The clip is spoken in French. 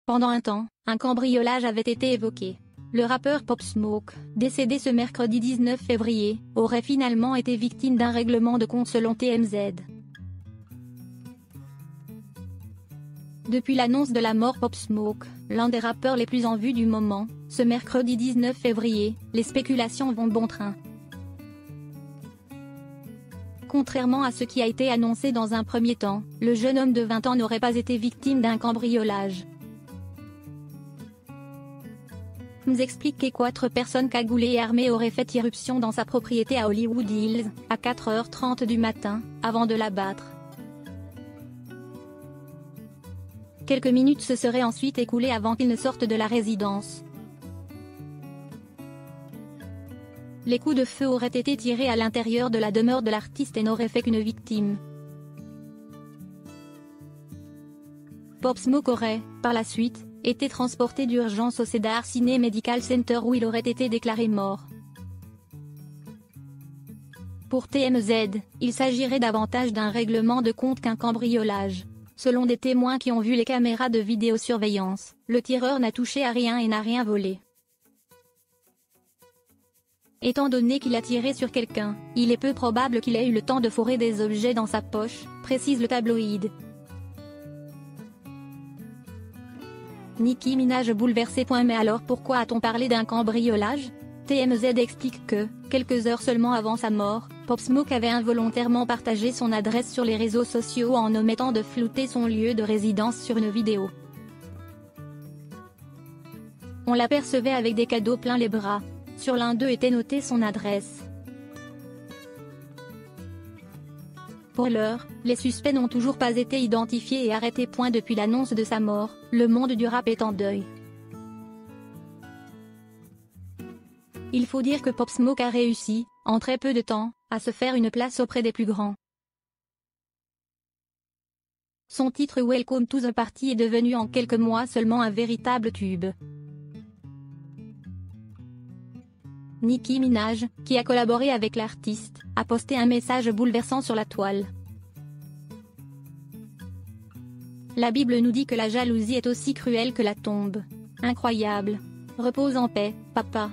Pendant un temps, un cambriolage avait été évoqué. Le rappeur Pop Smoke, décédé ce mercredi 19 février, aurait finalement été victime d'un règlement de compte selon TMZ. Depuis l'annonce de la mort Pop Smoke, l'un des rappeurs les plus en vue du moment, ce mercredi 19 février, les spéculations vont bon train. Contrairement à ce qui a été annoncé dans un premier temps, le jeune homme de 20 ans n'aurait pas été victime d'un cambriolage. Nous explique que 4 personnes cagoulées et armées auraient fait irruption dans sa propriété à Hollywood Hills, à 4h30 du matin, avant de l'abattre. Quelques minutes se seraient ensuite écoulées avant qu'il ne sorte de la résidence. Les coups de feu auraient été tirés à l'intérieur de la demeure de l'artiste et n'auraient fait qu'une victime. Pop Smoke aurait, par la suite, été transporté d'urgence au Cedar Sinai Medical Center où il aurait été déclaré mort. Pour TMZ, il s'agirait davantage d'un règlement de compte qu'un cambriolage. Selon des témoins qui ont vu les caméras de vidéosurveillance, le tireur n'a touché à rien et n'a rien volé. Étant donné qu'il a tiré sur quelqu'un, il est peu probable qu'il ait eu le temps de fourrer des objets dans sa poche, précise le tabloïd. Nicki Minaj bouleversée. Mais alors pourquoi a-t-on parlé d'un cambriolage? TMZ explique que, quelques heures seulement avant sa mort, Pop Smoke avait involontairement partagé son adresse sur les réseaux sociaux en omettant de flouter son lieu de résidence sur une vidéo. On l'apercevait avec des cadeaux plein les bras. Sur l'un d'eux était notée son adresse. Pour l'heure, les suspects n'ont toujours pas été identifiés et arrêtés. Depuis l'annonce de sa mort, le monde du rap est en deuil. Il faut dire que Pop Smoke a réussi, en très peu de temps, à se faire une place auprès des plus grands. Son titre Welcome to the Party est devenu en quelques mois seulement un véritable tube. Nicki Minaj, qui a collaboré avec l'artiste, a posté un message bouleversant sur la toile. La Bible nous dit que la jalousie est aussi cruelle que la tombe. Incroyable. Repose en paix, papa.